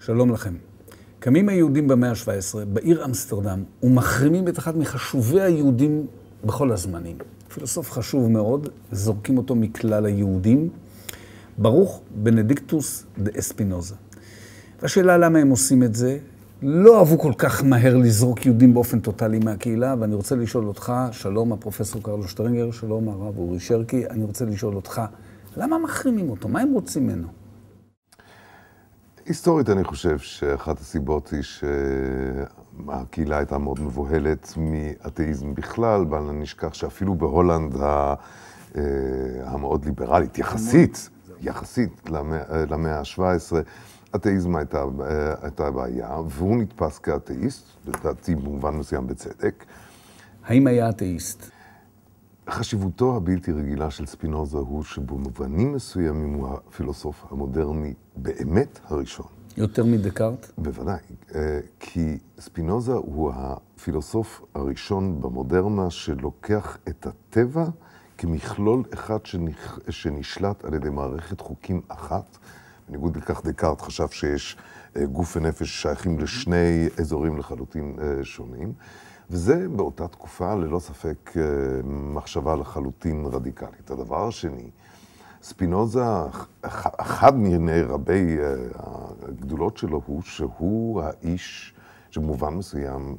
שלום לכם. קמים היהודים במאה ה-17 בעיר אמסטרדם ומחרימים את אחד מחשובי היהודים בכל הזמנים. פילוסוף חשוב מאוד, זורקים אותו מכלל היהודים, ברוך בנדיקטוס דה אספינוזה. והשאלה למה הם עושים את זה, לא אהבו כל כך מהר לזרוק יהודים באופן טוטלי מהקהילה, ואני רוצה לשאול אותך, שלום הפרופסור קרלו שטרנגר, שלום הרב אורי שרקי, אני רוצה לשאול אותך, למה מחרימים אותו? מה הם רוצים ממנו? היסטורית אני חושב שאחת הסיבות היא שהקהילה הייתה מאוד מבוהלת מאתאיזם בכלל, אבל אני נשכח שאפילו בהולנד המאוד ליברלית, יחסית למאה ה-17, אתאיזם הייתה בעיה, והוא נתפס כאתאיסט, לדעתי במובן מסוים בצדק. האם היה אתאיסט? חשיבותו הבלתי רגילה של ספינוזה הוא שבמובנים מסוימים הוא הפילוסוף המודרני באמת הראשון. יותר מדקארט? בוודאי, כי ספינוזה הוא הפילוסוף הראשון במודרנה שלוקח את הטבע כמכלול אחד שנשלט על ידי מערכת חוקים אחת. בניגוד לכך דקארט חשב שיש גוף ונפש שייכים לשני אזורים לחלוטין שונים. וזה באותה תקופה ללא ספק מחשבה לחלוטין רדיקלית. הדבר השני, ספינוזה, אחד מיני רבי הגדולות שלו הוא שהוא האיש שבמובן מסוים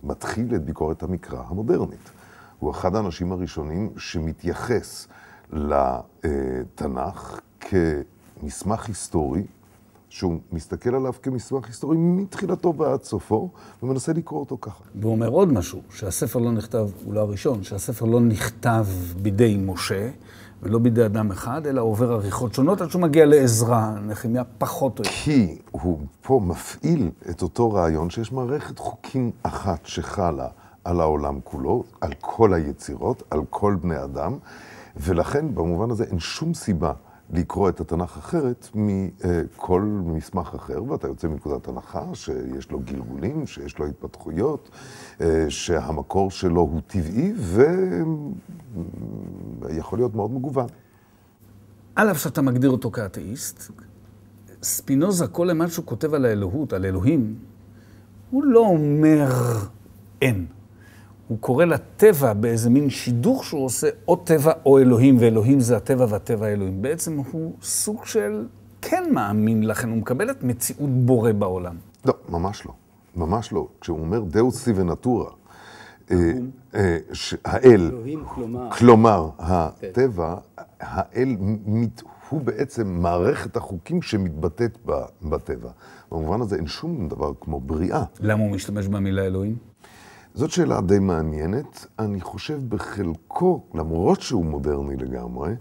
מתחיל את ביקורת המקרא המודרנית. הוא אחד האנשים הראשונים שמתייחס לתנ"ך כמסמך היסטורי, שהוא מסתכל עליו כמסמך היסטורי מתחילתו ועד סופו, ומנסה לקרוא אותו ככה. והוא אומר עוד משהו, שהספר לא נכתב, הוא לא הראשון, שהספר לא נכתב בידי משה, ולא בידי אדם אחד, אלא עובר עריכות שונות, עד שהוא מגיע לעזרא, נחמיה פחות או יותר. כי הוא פה מפעיל את אותו רעיון שיש מערכת חוקים אחת שחלה על העולם כולו, על כל היצירות, על כל בני אדם, ולכן במובן הזה אין שום סיבה לקרוא את התנ"ך אחרת מכל מסמך אחר, ואתה יוצא מנקודת הנחה שיש לו גלגולים, שיש לו התפתחויות, שהמקור שלו הוא טבעי ויכול להיות מאוד מגוון. על אף שאתה מגדיר אותו כאתאיסט, ספינוזה, כל מה שהוא כותב על האלוהות, על אלוהים, הוא לא אומר אין. הוא קורא לטבע באיזה מין שידוך שהוא עושה או טבע או אלוהים, ואלוהים זה הטבע והטבע האלוהים. בעצם הוא סוג של כן מאמין לכן, הוא מקבל את מציאות בורא בעולם. לא, ממש לא. ממש לא. כשהוא אומר דאוס סיבה נטורה, האל, כלומר הטבע, האל הוא בעצם מערכת החוקים שמתבטאת בטבע. במובן הזה אין שום דבר כמו בריאה. למה הוא משתמש במילה אלוהים? זאת שאלה די מעניינת. אני חושב בחלקו, למרות שהוא מודרני לגמרי,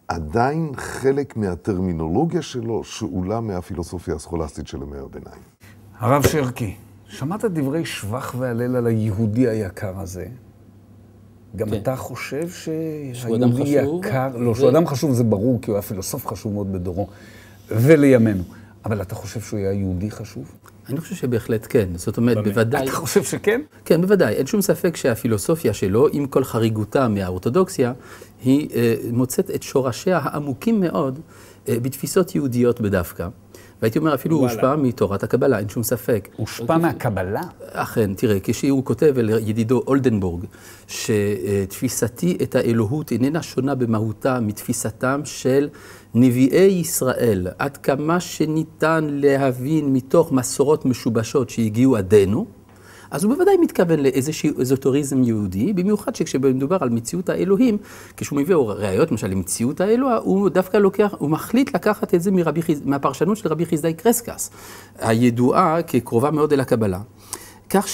עדיין חלק מהטרמינולוגיה שלו שאולה מהפילוסופיה הסכולסטית של ימי הביניים. הרב שרקי, שמעת דברי שבח והלל על היהודי היקר הזה? גם כן. אתה חושב שהיהודי יקר... לא, שהוא אדם חשוב זה ברור, כי הוא היה פילוסוף חשוב מאוד בדורו ולימינו. אבל אתה חושב שהוא היה יהודי חשוב? אני חושב שבהחלט כן. זאת אומרת, בוודאי... אתה חושב שכן? כן, בוודאי. אין שום ספק שהפילוסופיה שלו, עם כל חריגותה מהאורתודוקסיה, היא מוצאת את שורשיה העמוקים מאוד בתפיסות יהודיות בדווקא. והייתי אומר, אפילו הוא הושפע מתורת הקבלה, אין שום ספק. הושפע מהקבלה? אכן, תראה, כשהוא כותב אל ידידו אולדנבורג, שתפיסתי את האלוהות איננה שונה במהותה מתפיסתם של נביאי ישראל, עד כמה שניתן להבין מתוך מסורות משובשות שהגיעו עדינו, אז הוא בוודאי מתכוון לאיזשהו אזוטוריזם יהודי, במיוחד שכשמדובר על מציאות האלוהים, כשהוא מביא ראיות, למשל, למציאות האלוה, הוא דווקא לוקח, הוא מחליט לקחת את זה מהפרשנות של רבי חיסדאי קרסקס, הידועה כקרובה מאוד אל הקבלה. כך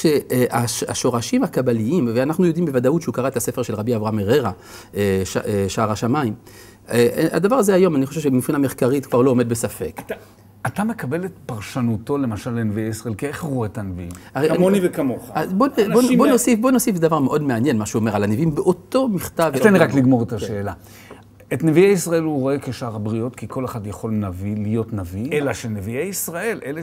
שהשורשים הקבליים, ואנחנו יודעים בוודאות שהוא קרא את הספר של רבי אברהם הררה, שער השמיים, הדבר הזה היום, אני חושב שמבחינה מחקרית כבר לא עומד בספק. אתה מקבל את פרשנותו, למשל, לנביאי ישראל, כי איך רואה את הנביאים? כמוני וכמוך. בוא נוסיף דבר מאוד מעניין, מה שהוא אומר על הנביאים, באותו מכתב... תן לי רק לגמור את השאלה. את נביאי ישראל הוא רואה כשאר הבריות, כי כל אחד יכול להיות נביא, אלא שנביאי ישראל, אלה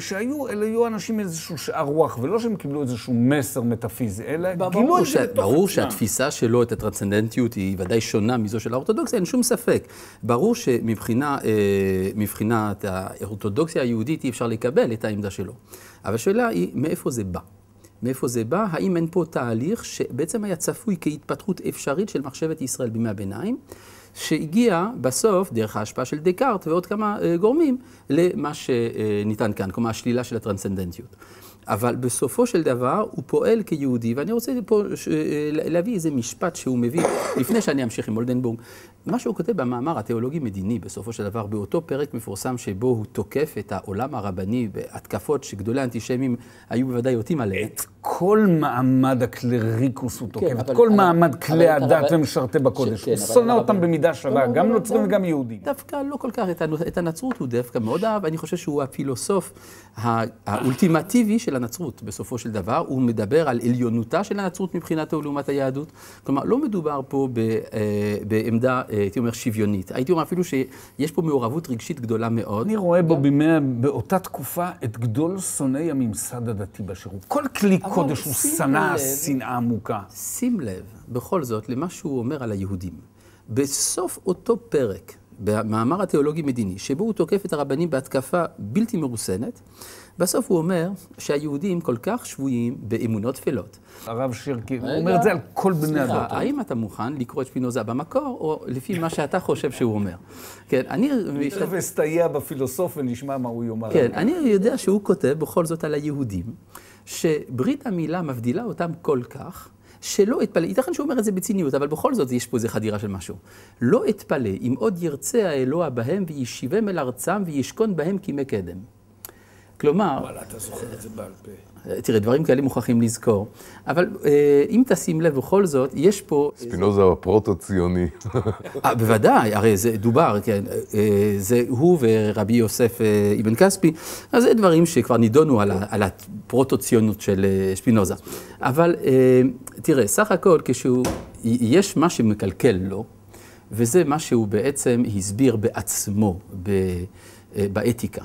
היו אנשים עם איזשהו שאר רוח, ולא שהם קיבלו איזשהו מסר מטאפיזי, אלא גילו את זה בתוך עצמם. ברור שהתפיסה שלו, את הטרנסצנדנטיות, היא ודאי שונה מזו של האורתודוקסיה, אין שום ספק. ברור שמבחינת האורתודוקסיה היהודית אי אפשר לקבל את העמדה שלו. אבל השאלה היא, מאיפה זה בא? מאיפה זה בא? האם אין פה תהליך שבעצם היה צפוי כהתפתחות אפשרית של מחשבת ישראל בימי הביניים, שהגיע בסוף, דרך ההשפעה של דקארט ועוד כמה גורמים, למה שניתן כאן, כלומר השלילה של הטרנסצנדנטיות. אבל בסופו של דבר הוא פועל כיהודי, ואני רוצה פה להביא איזה משפט שהוא מביא, לפני שאני אמשיך עם אולדנבורג, מה שהוא כותב במאמר התיאולוגי-מדיני, בסופו של דבר, באותו פרק מפורסם שבו הוא תוקף את העולם הרבני בהתקפות שגדולי האנטישמים היו בוודאי אותים עליהם. את כל מעמד הקלריקוס הוא תוקף, את כל מעמד כלי הדת ומשרתי בקודש. הוא שונא אותם במידה שווה, גם נוצרים וגם יהודים. דווקא לא כל כך, את הנצרות הוא דווקא מאוד אהב, אני חושב שהוא הפילוסוף האולטימטיבי של הנצרות, בסופו של דבר. הוא מדבר על עליונותה של הנצרות מבחינתו לעומת היהדות. כלומר, לא מדובר פה בעמדה, הייתי אומר, שוויונית. הייתי אומר אפילו שיש פה מעורבות רגשית גדולה מאוד. אני רואה בו באותה תקופה את גדול שונאי הממסד הדתי באשר הוא. כל כלי קודש הוא שנא שנאה עמוקה. שים לב, בכל זאת, למה שהוא אומר על היהודים. בסוף אותו פרק, במאמר התיאולוגי-מדיני, שבו הוא תוקף את הרבנים בהתקפה בלתי מרוסנת, בסוף הוא אומר שהיהודים כל כך שבויים באמונות תפלות. הרב שירקי, הוא אומר את זה על כל בני הדתות. האם אתה מוכן לקרוא את שפינוזה במקור, או לפי מה שאתה חושב שהוא אומר? כן, אני... תכף אסתייע בפילוסוף ונשמע מה הוא יאמר. כן, אני יודע שהוא כותב בכל זאת על היהודים, שברית המילה מבדילה אותם כל כך, שלא אתפלא, ייתכן שהוא אומר את זה בציניות, אבל בכל זאת יש פה איזו חדירה של משהו. לא אתפלא אם עוד ירצה האלוה בהם וישיבם אל ארצם וישכון בהם כימי קדם. כלומר... אבל אתה זוכר את זה בעל פה. תראה, דברים כאלה מוכרחים לזכור. אבל אם תשים לב בכל זאת, יש פה... ספינוזה הוא הפרוטו-ציוני. בוודאי, הרי זה דובר, כן. זה הוא ורבי יוסף אבן כספי, אז זה דברים שכבר נידונו על הפרוטו-ציונות של ספינוזה. אבל תראה, סך הכל, יש מה שמקלקל לו, וזה מה שהוא בעצם הסביר בעצמו באתיקה.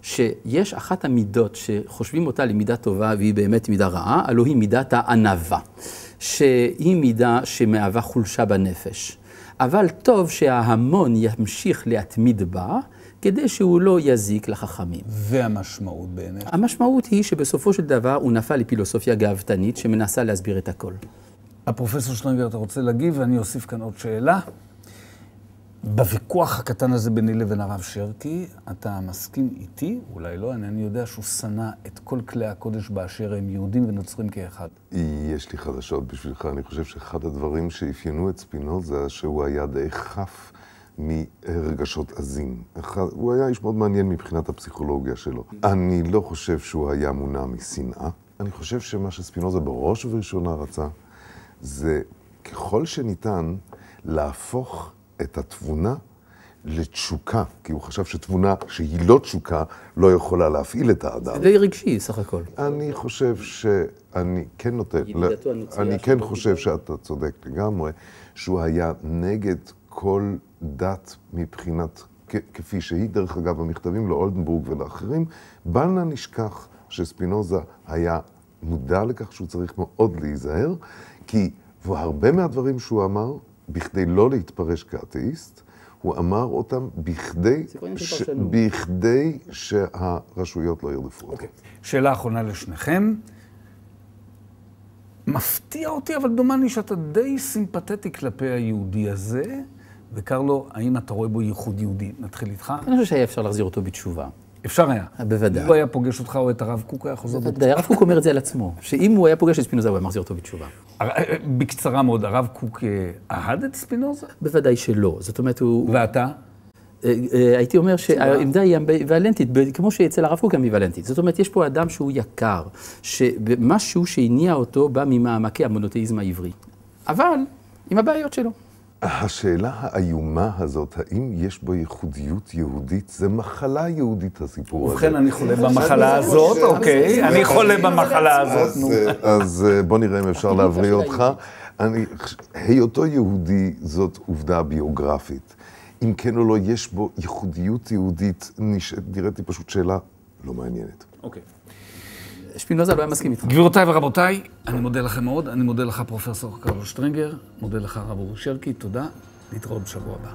שיש אחת המידות שחושבים אותה למידה טובה והיא באמת מידה רעה, הלוא היא מידת הענווה, שהיא מידה שמהווה חולשה בנפש. אבל טוב שההמון ימשיך להתמיד בה, כדי שהוא לא יזיק לחכמים. והמשמעות בעיניך? המשמעות היא שבסופו של דבר הוא נפל לפילוסופיה גאוותנית שמנסה להסביר את הכל. הפרופסור שטרנגר, אתה רוצה להגיב? ואני אוסיף כאן עוד שאלה. בוויכוח הקטן הזה ביני לבין הרב שרקי, אתה מסכים איתי? אולי לא, אני יודע שהוא שנא את כל כלי הקודש באשר הם יהודים ונוצרים כאחד. יש לי חדשות בשבילך. אני חושב שאחד הדברים שאפיינו את ספינוזה, שהוא היה די חף מרגשות עזים. הוא היה איש מאוד מעניין מבחינת הפסיכולוגיה שלו. אני לא חושב שהוא היה מונע משנאה. אני חושב שמה שספינוזה בראש ובראשונה רצה, זה ככל שניתן להפוך את התבונה לתשוקה, כי הוא חשב שתבונה שהיא לא תשוקה לא יכולה להפעיל את האדם. זה די רגשי, סך הכל. אני חושב שאני כן נוטה, אני כן חושב שאתה צודק לגמרי, שהוא היה נגד כל דת מבחינת, כפי שהיא, דרך אגב, במכתבים לאולדנבורג ולאחרים, בל נא נשכח שספינוזה היה מודע לכך שהוא צריך מאוד להיזהר, כי הרבה מהדברים שהוא אמר, בכדי לא להתפרש כאתאיסט, הוא אמר אותם בכדי שהרשויות לא ירדפו אותו. שאלה אחרונה לשניכם. מפתיע אותי, אבל דומני שאתה די סימפתטי כלפי היהודי הזה, וקרלו, האם אתה רואה בו ייחוד יהודי? נתחיל איתך. אני חושב שהיה אפשר להחזיר אותו בתשובה. אפשר היה. בוודאי. אם הוא היה פוגש אותך או את הרב קוק, היה חוזר בתשובה. בוודאי, הרב קוק אומר את זה על עצמו, שאם הוא היה פוגש את ספינוזה, הוא היה מחזיר אותו בתשובה. בקצרה מאוד, הרב קוק אהד את ספינוזה? בוודאי שלא. זאת אומרת, הוא... ואתה? הייתי אומר שהעמדה היא אמביוולנטית, כמו שאצל הרב קוק אמביוולנטית. זאת אומרת, יש פה אדם שהוא יקר, שמשהו שהניע אותו בא ממעמקי המונותאיזם העברי. אבל עם הבעיות שלו. השאלה האיומה הזאת, האם יש בו ייחודיות יהודית, זה מחלה יהודית הסיפור הזה. ובכן, אני חולה במחלה הזאת, אוקיי. אני חולה במחלה הזאת, נו. אז בוא נראה אם אפשר להבריא אותך. היותו יהודי זאת עובדה ביוגרפית. אם כן או לא, יש בו ייחודיות יהודית, נראית לי פשוט שאלה לא מעניינת. אוקיי. שפינוזה לא היה מסכים איתך. גבירותיי ורבותיי, אני מודה לכם מאוד. אני מודה לך, פרופסור קרלוס שטרנגר. מודה לך, הרב אורי שרקי. תודה. נתראות בשבוע הבא.